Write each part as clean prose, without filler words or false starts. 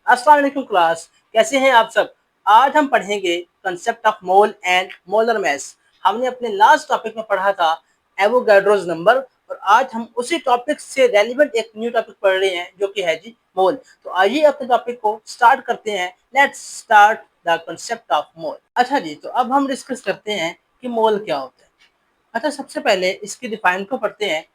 अस्सलाम वालेकुम क्लास, कैसे हैं आप सब। आज हम पढ़ेंगे concept of mole and molar mass. हमने अपने लास्ट टॉपिक में पढ़ा था एवोगाड्रोस नंबर, और आज हम उसी टॉपिक से रेलिवेंट एक न्यू टॉपिक पढ़ रहे हैं जो कि है जी मोल। तो आइए अपने टॉपिक को स्टार्ट करते हैं। Let's start the concept of mole. अच्छा जी, तो अब हम डिस्कस करते हैं कि मोल क्या होता है। अच्छा, सबसे पहले इसकी डिफाइन को पढ़ते हैं।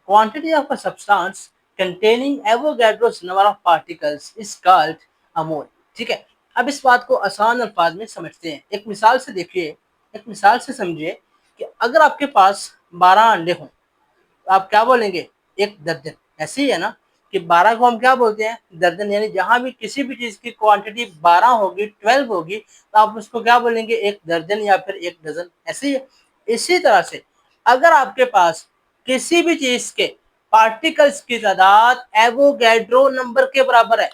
Quantity of a substance containing Avogadro's number of particles is called a mole। ठीक है, अब इस बात को आसान अल्फाज में समझते हैं। एक मिसाल से देखिए, एक मिसाल से समझिए कि अगर आपके पास 12 अंडे हों तो आप क्या बोलेंगे? एक दर्जन। ऐसे ही है ना कि 12 को हम क्या बोलते हैं? दर्जन। यानी जहां भी किसी भी चीज की क्वांटिटी 12 होगी, 12 होगी, तो आप उसको क्या बोलेंगे? एक दर्जन या फिर एक डजन। ऐसे ही है। इसी तरह से अगर आपके पास किसी भी चीज के पार्टिकल्स की तादाद एवोगैड्रो नंबर के बराबर है।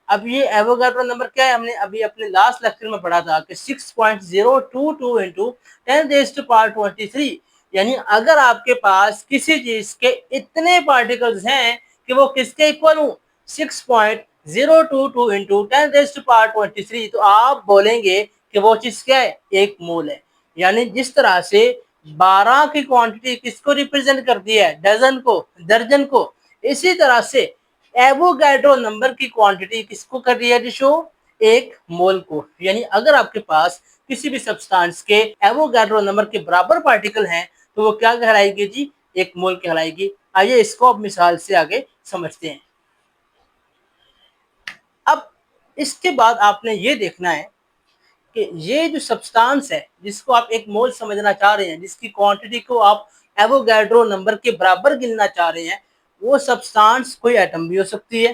अब ये एवोगैड्रो नंबर क्या है? हमने अभी अपने लास्ट लेक्चर में पढ़ा था कि 6.022 इंटू 10⁻23। यानी अगर आपके पास किसी चीज के इतने पार्टिकल्स हैं कि वो किसके इक्वल हो? 6.022 इंटू 10⁻23, तो आप बोलेंगे कि वो चीज क्या है? एक मोल है। यानी जिस तरह से 12 की क्वांटिटी किसको रिप्रेजेंट करती है? डजन को, दर्जन को। इसी तरह से एवोगैड्रो नंबर की क्वांटिटी किसको कर रही है जी शो? एक मोल को। यानी अगर आपके पास किसी भी सब्सटेंस के एवोगैड्रो नंबर के बराबर पार्टिकल हैं तो वो क्या कहलाएगी जी? एक मोल कहलाएगी। आइए इसको अब मिसाल से आगे समझते हैं। अब इसके बाद आपने ये देखना है कि ये जो सब्सटेंस है जिसको आप एक मोल समझना चाह रहे हैं, जिसकी क्वांटिटी को आप एवोगैड्रो नंबर के बराबर गिनना चाह रहे हैं, वो सब्सटेंस कोई एटम भी हो सकती है,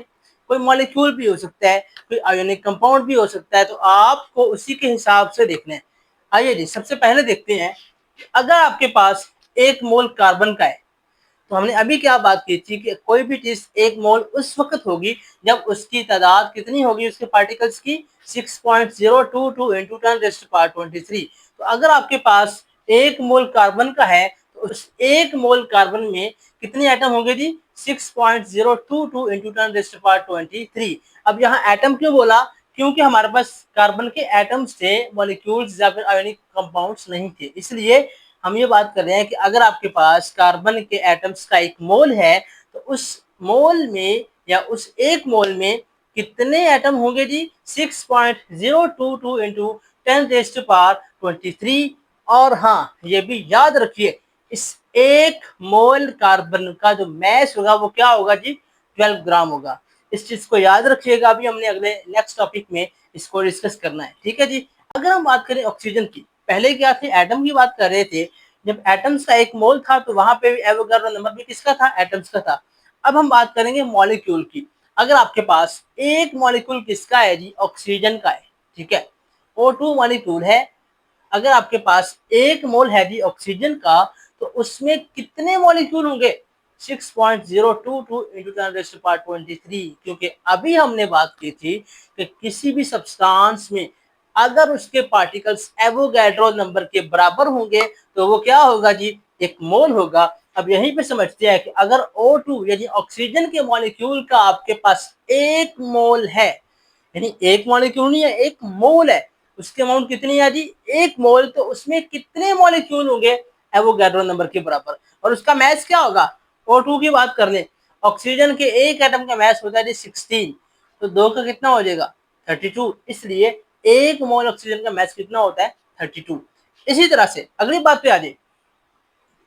कोई मॉलिक्यूल भी हो सकता है, कोई आयोनिक कंपाउंड भी हो सकता है। तो आपको उसी के हिसाब से देखना है। आइए जी, सबसे पहले देखते हैं। अगर आपके पास एक मोल कार्बन का है तो हमने अभी क्या बात की थी कि कोई भी चीज एक मोल उस वक्त होगी जब उसकी तादाद कितनी होगी? उसके पार्टिकल्स की 6.022 इंटू 10⁻23। तो अगर आपके पास एक मोल कार्बन का है तो उस एक मोल कार्बन में कितने एटम होंगे जी? 6.022 इंटू 10⁻23। अब यहाँ एटम क्यों बोला? क्योंकि हमारे पास कार्बन के एटम्स थे, मॉलिक्यूल्स या फिर आयोनिक कंपाउंड्स नहीं थे। इसलिए हम ये बात कर रहे हैं कि अगर आपके पास कार्बन के एटम्स का एक मोल है तो उस मोल में या उस एक मोल में कितने एटम होंगे जी? 6.022 इंटू 10⁻23। और हाँ, ये भी याद रखिए, इस एक मोल कार्बन का जो मैस होगा वो क्या होगा जी? 12 ग्राम होगा। इस चीज को याद रखिएगा। अभी हमने अगले नेक्स्ट टॉपिक में इसको डिस्कस करना है। ठीक है जी। अगर हम बात करें ऑक्सीजन की, पहले क्या थे? एटम की बात कर रहे थे। जब एटम्स का एक मोल था तो वहां पे भी एवोगाड्रो नंबर भी किसका था? एटम्स का था। अब हम बात करेंगे मॉलिक्यूल की। अगर आपके पास एक मॉलिक्यूल किसका है जी? ऑक्सीजन का है। ठीक है, O2 मॉलिक्यूल है। अगर आपके पास एक मोल है जी ऑक्सीजन का तो उसमें कितने मॉलिक्यूल होंगे? 6.022 इंटू 10⁻23। क्योंकि अभी हमने बात की थी कि किसी भी सब्सटेंस में अगर उसके पार्टिकल्स एवोगैड्रो नंबर के बराबर होंगे तो वो क्या होगा जी? एक मोल होगा। अब यहीं पे समझते हैं कि अगर O2 यानी ऑक्सीजन के मॉलिक्यूल का आपके पास एक मोल है, यानी एक मॉलिक्यूल नहीं है, एक मोल है, उसके अमाउंट कितनी है जी? एक मोल। तो उसमें कितने मॉलिक्यूल होंगे एवोगैड्रो नंबर के बराबर? और उसका मैस क्या होगा? O2 की बात कर लें, ऑक्सीजन के एक एटम का मैस होता है जी 16, तो दो का कितना हो जाएगा? 32। इसलिए एक मोल ऑक्सीजन का मैस कितना होता है? 32। इसी तरह से अगली बात पे आ जाए।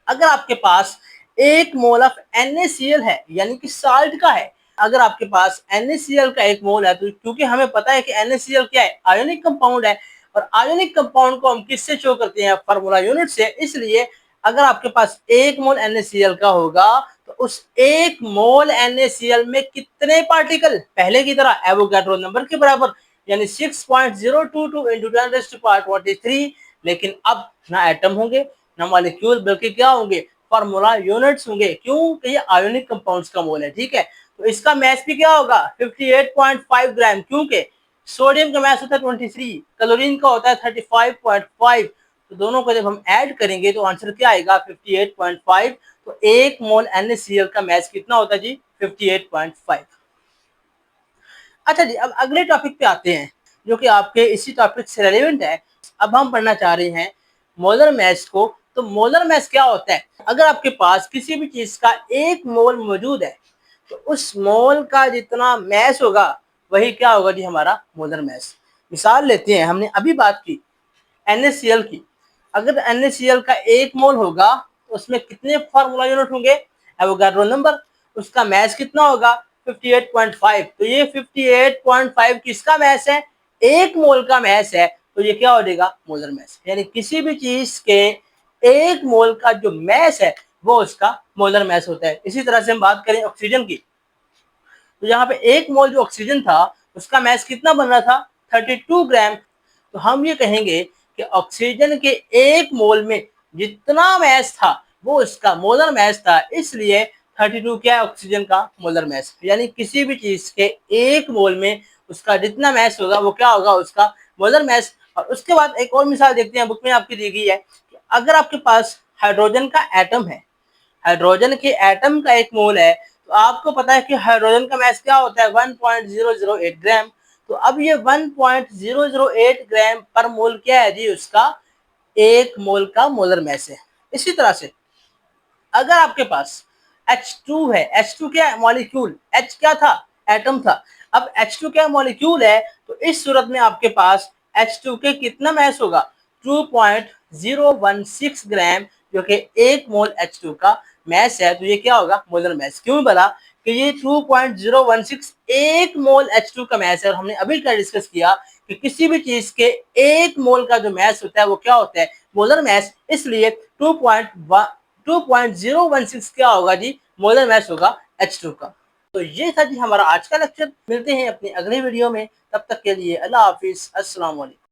अगर आपके पास एक मोल ऑफ NaCl है, यानी कि साल्ट का है, अगर आपके पास NaCl का एक मोल है, तो क्योंकि हमें पता है कि NaCl क्या है? आयोनिक कंपाउंड है। और आयोनिक कंपाउंड को हम किससे शो करते हैं? फार्मूला यूनिट से। इसलिए अगर आपके पास एक मोल NaCl का होगा तो उस एक मोल NaCl में कितने पार्टिकल? पहले की तरह एवोगैड्रो नंबर के बराबर, यानी 6.022 इंटू 10⁻23। लेकिन अब ना एटम होंगे ना मॉलिक्यूल, बल्कि क्या होंगे? फार्मूला यूनिट्स होंगे। क्यों? कि ये आयोनिक कंपाउंड्स का मोल है। ठीक है, तो इसका मैस भी क्या होगा? 58.5 ग्राम। क्योंकि सोडियम का मैस होता है 23, क्लोरीन का होता है 35.5। तो दोनों को जब हम ऐड करेंगे तो आंसर क्या आएगा? 58.5। तो एक मोल NaCl का मैस कितना होता है जी? 58.5। अच्छा जी, अब अगले टॉपिक पे आते हैं जो कि आपके इसी टॉपिक से रेलिवेंट है। अब हम पढ़ना चाह रहे हैं मोलर मैस को। तो मोलर मैस क्या होता है? अगर आपके पास किसी भी चीज का 1 मोल मौजूद है तो उस मोल का जितना मैस होगा वही क्या होगा जी, हमारा मोलर मैस। मिसाल लेते हैं, हमने अभी बात की NaCl की। अगर NaCl का 1 मोल होगा तो उसमें कितने फार्मूला यूनिट होंगे? Avogadro number. उसका मैस कितना होगा? 58.5। तो ये 58.5 किसका मैस है? 1 मोल का मैस है। तो ये क्या हो जाएगा? Molar mass. यानी किसी भी चीज के 1 मोल का जो मैस है वो उसका मोलर मैस होता है। इसी तरह से हम बात करें ऑक्सीजन की, तो यहाँ पे 1 मोल जो ऑक्सीजन था उसका मैस कितना बन रहा था? 32 ग्राम। तो हम ये कहेंगे कि ऑक्सीजन के 1 मोल में जितना मैस था वो इसका मोलर मैस था, इसलिए 32 क्या है? ऑक्सीजन का मोलर मैस। यानी किसी भी चीज के 1 मोल में उसका जितना मैस होगा वो क्या होगा? उसका मोलर मैस। और उसके बाद एक और मिसाल देखते हैं, बुक में आपकी दी गई है कि अगर आपके पास हाइड्रोजन का एटम है, हाइड्रोजन के एटम का 1 मोल है, तो आपको पता है कि हाइड्रोजन का मैस क्या होता है? 1.008 ग्राम। तो अब ये 1.008 ग्राम पर मोल क्या है जी? उसका 1 मोल का मोलर मैस है। इसी तरह से अगर आपके पास H2 है, H2 क्या है? मॉलिक्यूल। H क्या था? एटम था। अब H2 क्या मॉलिक्यूल है? तो इस सूरत में आपके पास H2 के कितना मैस होगा? 2.016 ग्राम, जो कि 1 मोल H2 का मैस है। तो ये क्या होगा? Molar mass. क्यों बोला कि ये 2.016 1 मोल H2 का मैस है। और हमने अभी क्या डिस्कस किया कि किसी भी चीज के 1 मोल का जो मैस होता है वो क्या होता है? Molar mass. इसलिए 2.016 क्या होगा जी? मोलर मैस होगा H2 का। तो ये था जी हमारा आज का लेक्चर। मिलते हैं अपनी अगली वीडियो में, तब तक के लिए अल्लाह हाफिज, अस्सलाम वालेकुम।